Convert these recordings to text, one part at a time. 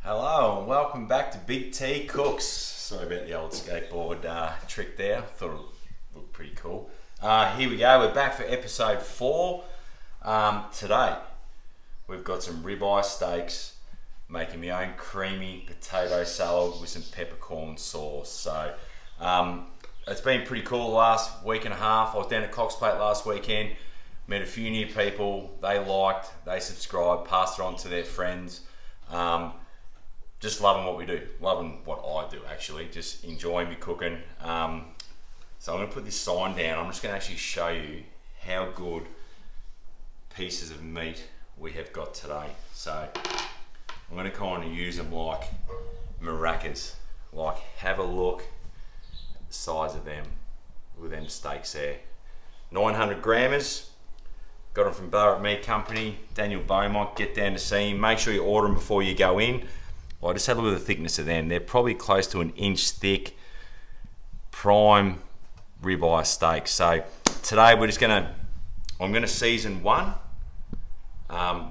Hello and welcome back to Big T Cooks. Sorry about the old skateboard trick there. Thought it looked pretty cool. Here we go. We're back for episode 4. Today we've got some ribeye steaks, making my own creamy potato salad with some peppercorn sauce. So it's been pretty cool the last week and a half. I was down at Cox Plate last weekend, met a few new people. They liked, they subscribed, passed it on to their friends. Just loving what we do, loving what I do actually, just enjoying me cooking. So I'm going to put this sign down. I'm just going to actually show you how good pieces of meat we have got today. So I'm going to kind of use them like maracas. Like, have a look at the size of them with them steaks there. 900 grammers, got them from Barrett Meat Company, Daniel Beaumont. Get down to see him. Make sure you order them before you go in. Well, just have a look at the thickness of them. They're probably close to an inch thick, prime ribeye steak. So today I'm going to season one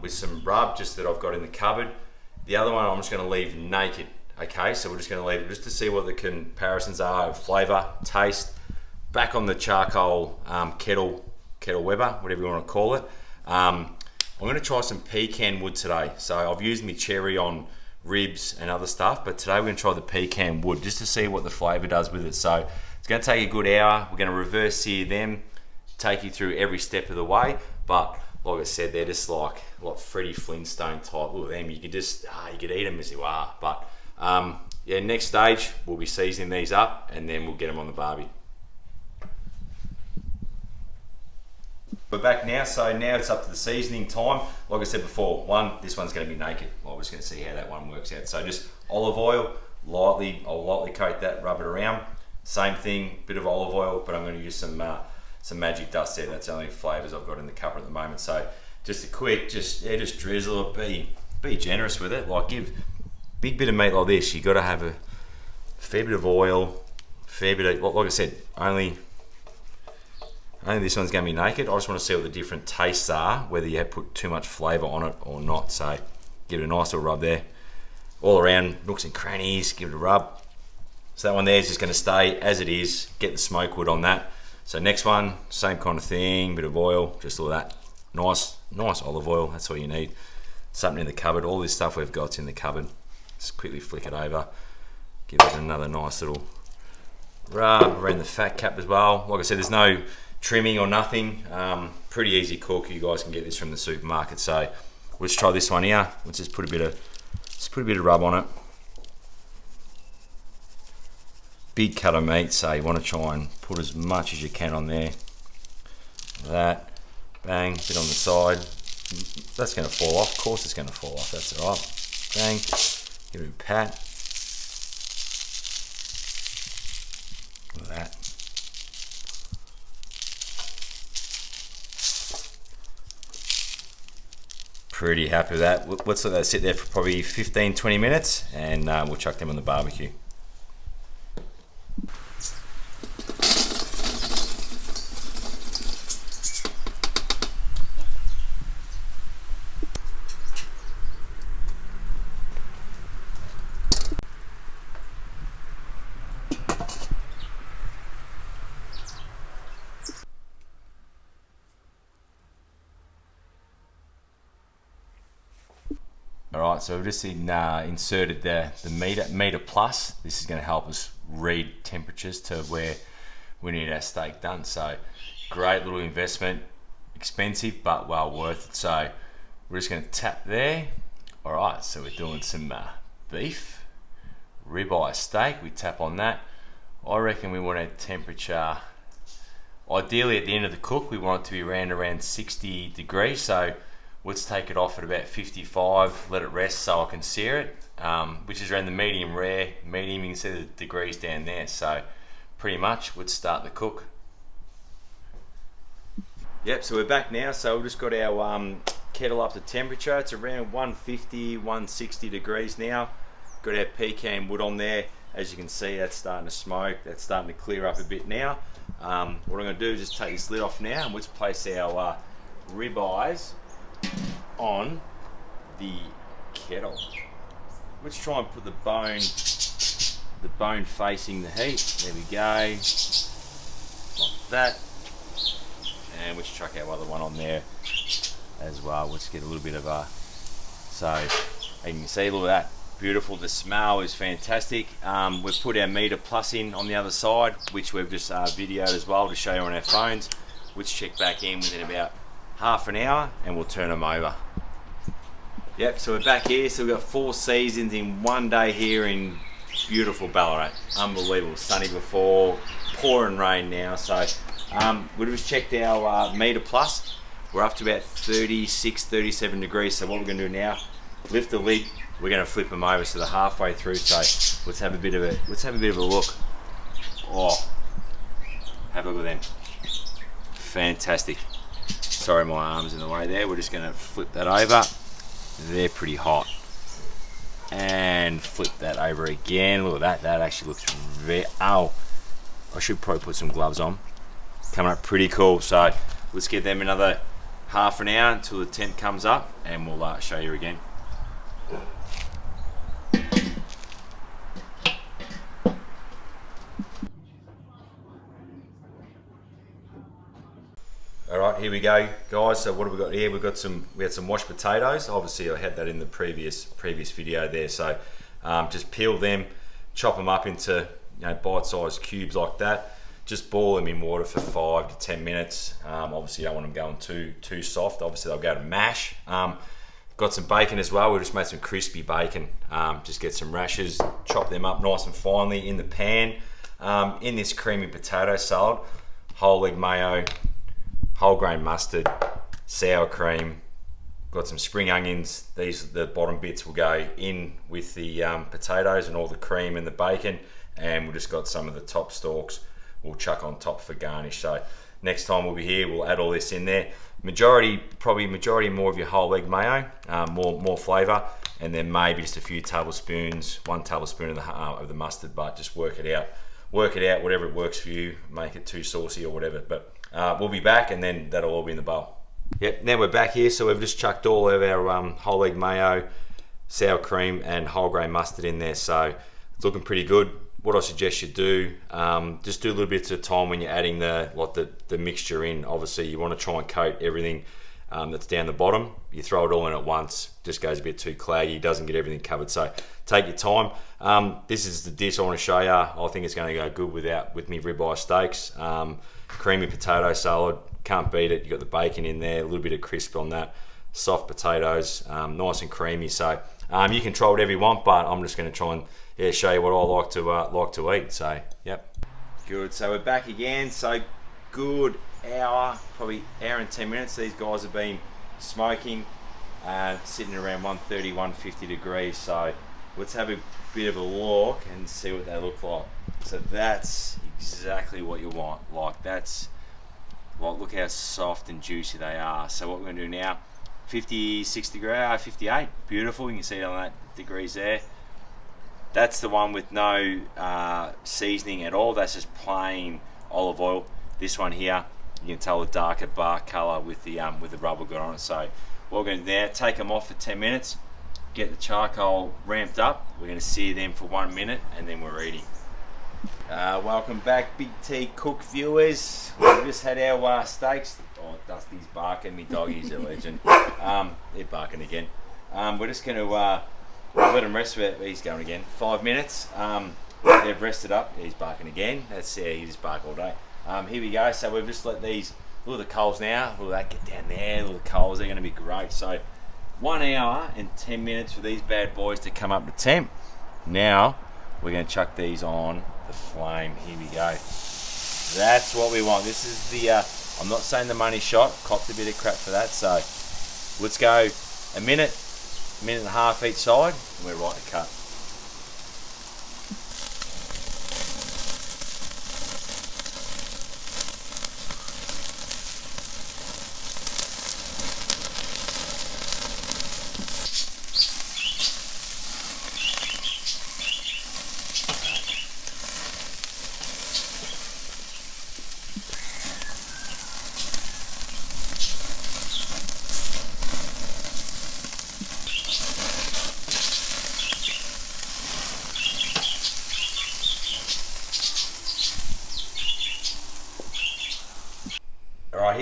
with some rub just that I've got in the cupboard. The other one I'm just going to leave naked. Okay, so we're just going to leave it just to see what the comparisons are of flavour, taste. Back on the charcoal kettle Weber, whatever you want to call it. I'm going to try some pecan wood today. So I've used my cherry on ribs and other stuff, but today we're going to try the pecan wood just to see what the flavour does with it. So it's going to take a good hour. We're going to reverse sear them, take you through every step of the way. But like I said, they're just like Freddie Flintstone type. Look at them, you could eat them as you are. But yeah, next stage we'll be seasoning these up and then we'll get them on the barbie. We're back now, so now it's up to the seasoning time. Like I said before, this one's going to be naked. We're just going to see how that one works out. So just olive oil, I'll lightly coat that, rub it around. Same thing, bit of olive oil, but I'm going to use some magic dust there. That's the only flavours I've got in the cupboard at the moment. So just a quick, just drizzle it. Be generous with it. Like, give big bit of meat like this, you got to have a fair bit of oil, fair bit of, like I said, only this one's going to be naked. I just want to see what the different tastes are, whether you have put too much flavour on it or not. So give it a nice little rub there. All around, nooks and crannies, give it a rub. So that one there is just going to stay as it is. Get the smoke wood on that. So next one, same kind of thing, bit of oil, just all that. Nice olive oil, that's all you need. Something in the cupboard, all this stuff we've got's in the cupboard. Just quickly flick it over. Give it another nice little rub around the fat cap as well. Like I said, there's no trimming or nothing. Pretty easy cook. You guys can get this from the supermarket. So let's try this one here. Let's just put a bit of rub on it. Big cut of meat, so you want to try and put as much as you can on there. That, bang, bit on the side. That's going to fall off. Of course it's going to fall off. That's all right. Bang, give it a pat. Look at that. Pretty happy with that. Let's let that sit there for probably 15-20 minutes and we'll chuck them on the barbecue. Alright, so we've just inserted the meter plus. This is going to help us read temperatures to where we need our steak done. So great little investment, expensive but well worth it. So we're just going to tap there. Alright, so we're doing some beef, ribeye steak. We tap on that. I reckon we want our temperature, ideally at the end of the cook, we want it to be around 60 degrees. So let's take it off at about 55, let it rest so I can sear it, which is around the medium rare. Medium, you can see the degrees down there. So pretty much, let's start the cook. Yep, so we're back now. So we've just got our kettle up to temperature. It's around 150, 160 degrees now. Got our pecan wood on there. As you can see, that's starting to smoke. That's starting to clear up a bit now. What I'm going to do is just take this lid off now and let's place our ribeyes on the kettle. let's try and put the bone facing the heat. There we go, like that. And let's chuck our other one on there as well. Let's get a little bit of a, so you can see, look at that, beautiful. The smell is fantastic. We've put our meter plus in on the other side, which we've just videoed as well to show you on our phones. Let's check back in within about half an hour and we'll turn them over. Yep, so we're back here. So we've got 4 seasons in one day here in beautiful Ballarat. Unbelievable. Sunny before, pouring rain now. So we just checked our meter plus. We're up to about 36, 37 degrees. So what we're going to do now, lift the lid. We're going to flip them over so they're halfway through. So let's have a bit of a look. Oh, have a look at them. Fantastic. Sorry, my arm's in the way there. We're just going to flip that over. They're pretty hot. And flip that over again. Look at that. That actually looks very... Oh, I should probably put some gloves on. Coming up pretty cool. So let's give them another half an hour until the temp comes up and we'll show you again. Alright, here we go, guys. So what have we got here? We had some washed potatoes. Obviously I had that in the previous video there. So just peel them, chop them up into bite-sized cubes like that. Just boil them in water for 5 to 10 minutes. Obviously you don't want them going too soft. Obviously they'll go to mash. Got some bacon as well. We just made some crispy bacon. Just get some rashers, chop them up nice and finely in the pan. In this creamy potato salad, whole egg mayo, whole grain mustard, sour cream, got some spring onions. The bottom bits will go in with the potatoes and all the cream and the bacon, and we've just got some of the top stalks we'll chuck on top for garnish. So next time we'll be here, we'll add all this in there. Majority more of your whole egg mayo, more flavour, and then maybe just a few tablespoons, 1 tablespoon of the mustard, but just work it out, whatever it works for you, make it too saucy or whatever. But we'll be back and then that'll all be in the bowl. Yep, now we're back here, so we've just chucked all of our whole egg mayo, sour cream and whole grain mustard in there, so it's looking pretty good. What I suggest you do, just do a little bit at a time when you're adding the mixture in. Obviously you want to try and coat everything that's down the bottom. You throw it all in at once, just goes a bit too claggy, doesn't get everything covered, so take your time. This is the dish I want to show you. I think it's going to go good with me ribeye steaks. Creamy potato salad, can't beat it. You got the bacon in there, a little bit of crisp on that, soft potatoes, nice and creamy. So you can try whatever you want, but I'm just going to try and show you what I like to eat. So yep, good. So we're back again. So good hour, probably hour and 10 minutes. These guys have been smoking, sitting around 130, 150 degrees. So let's have a bit of a look and see what they look like. So that's exactly what you want. Like that's, well, look how soft and juicy they are. So what we're going to do now, 56 degrees, 58, beautiful. You can see it on that degrees there. That's the one with no seasoning at all. That's just plain olive oil. This one here, you can tell the darker bark color with the rubber got on it. So what we're going to do now, take them off for 10 minutes, get the charcoal ramped up. We're going to sear them for 1 minute and then we're eating. Welcome back, Big T Cook viewers. We've just had our steaks. Oh, Dusty's barking. Me doggy's a legend. They're barking again. We're just going to let them rest for it. He's going again. 5 minutes. They've rested up. He's barking again. That's he just bark all day. Here we go. So we've just let these. Look at the coals now. Look at that. Get down there. Look at the coals. They're going to be great. So 1 hour and 10 minutes for these bad boys to come up to temp. Now we're going to chuck these on the flame. Here we go. That's what we want. This is the I'm not saying the money shot, copped a bit of crap for that, so let's go a minute and a half each side and we're right to cut.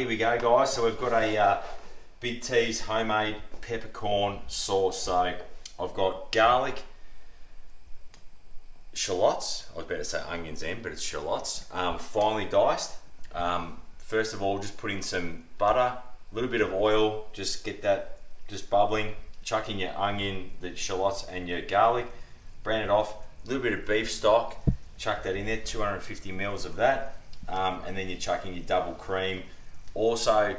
here we go, guys. So we've got a Big T's homemade peppercorn sauce. So I've got garlic, shallots. I was about to say onions then, but it's shallots. Finely diced. First of all, just put in some butter, a little bit of oil, just get that just bubbling. Chuck in your onion, the shallots, and your garlic. Brown it off. A little bit of beef stock. Chuck that in there. 250 mils of that. And then you chuck in your double cream. Also,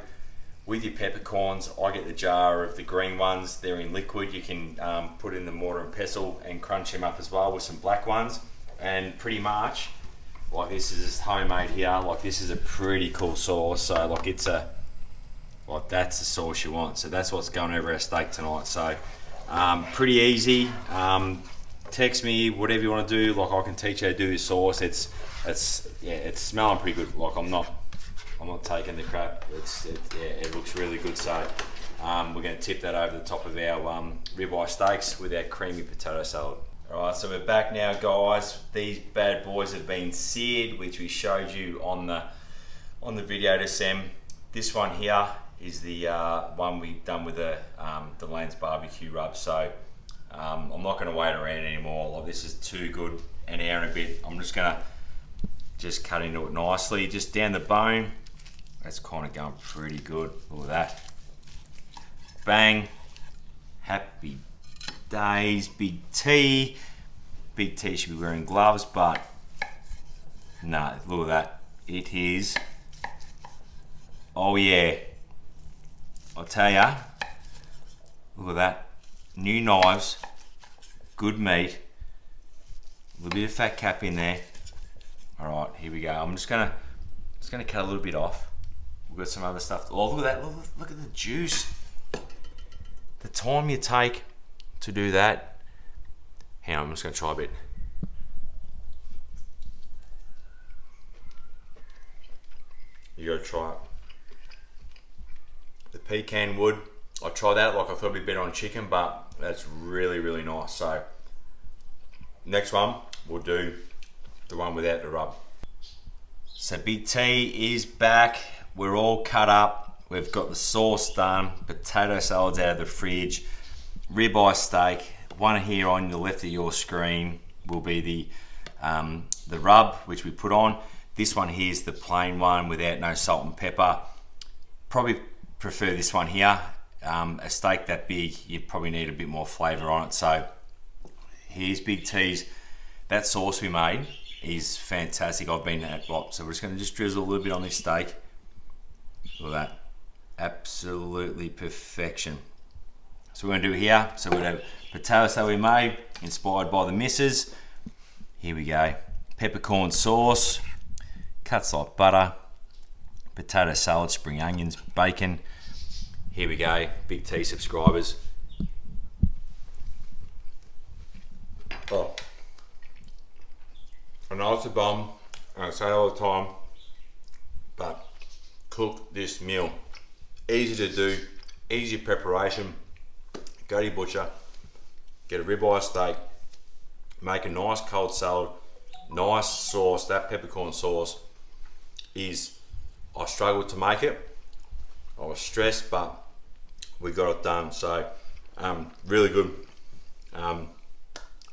with your peppercorns, I get the jar of the green ones. They're in liquid. You can put in the mortar and pestle and crunch them up as well with some black ones. And pretty much, like this is homemade here. Like this is a pretty cool sauce. So like it's a, like that's the sauce you want. So that's what's going over our steak tonight. So pretty easy. Text me whatever you want to do. Like I can teach you how to do this sauce. It's smelling pretty good. Like I'm not taking the crap. It looks really good. So we're going to tip that over the top of our ribeye steaks with our creamy potato salad. All right, so we're back now, guys. These bad boys have been seared, which we showed you on the video to Sam. This one here is the one we've done with the Lance barbecue rub. So I'm not going to wait around anymore. Like this is too good. An hour and a bit. I'm just going to cut into it nicely, just down the bone. That's kind of going pretty good. Look at that. Bang. Happy days. Big T. Big T should be wearing gloves, but no, look at that. It is. Oh yeah. I'll tell ya. Look at that. New knives. Good meat. A little bit of fat cap in there. All right, here we go. I'm just gonna cut a little bit off. We've got some other stuff. Oh, look at that! Look at the juice. The time you take to do that. Hang on, I'm just gonna try a bit. You gotta try it. The pecan wood. I tried that. Like I thought it'd be better on chicken, but that's really, really nice. So next one, we'll do the one without the rub. So Big T is back. We're all cut up. We've got the sauce done. Potato salads out of the fridge. Ribeye steak. One here on the left of your screen will be the rub, which we put on. This one here is the plain one without no salt and pepper. Probably prefer this one here. A steak that big, you probably need a bit more flavour on it. So here's Big T's. That sauce we made is fantastic. I've been at Bob. So we're just going to just drizzle a little bit on this steak. Look at that. Absolutely perfection. So we're going to do here. So we're going to have potato salad we made, inspired by the missus. Here we go. Peppercorn sauce, cuts like butter, potato salad, spring onions, bacon. Here we go, Big T subscribers. Oh, I know it's a bomb, and I say it all the time, but cook this meal. Easy to do, easy preparation. Go to your butcher, get a ribeye steak, make a nice cold salad, nice sauce. That peppercorn sauce is, I struggled to make it. I was stressed, but we got it done. So really good.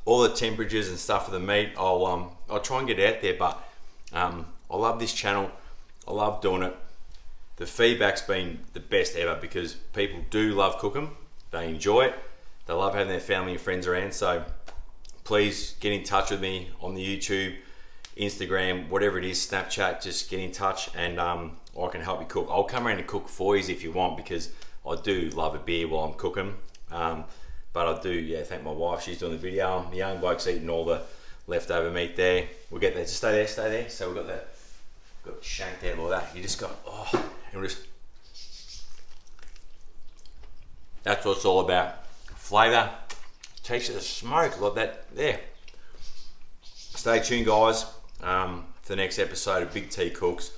All the temperatures and stuff for the meat, I'll try and get out there, but I love this channel. I love doing it. The feedback's been the best ever because people do love cooking. They enjoy it. They love having their family and friends around. So please get in touch with me on the YouTube, Instagram, whatever it is, Snapchat. Just get in touch, and I can help you cook. I'll come around and cook for you if you want, because I do love a beer while I'm cooking. But I do, thank my wife. She's doing the video. The young bloke's eating all the leftover meat there. We'll get that. Just stay there, stay there. So we've got that, got shanked out like that. You just got, and we'll just. That's what it's all about. Flavour, takes it to smoke like that there. Stay tuned, guys, for the next episode of Big T Cooks.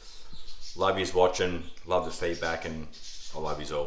Love yous watching, love the feedback, and I love yous all.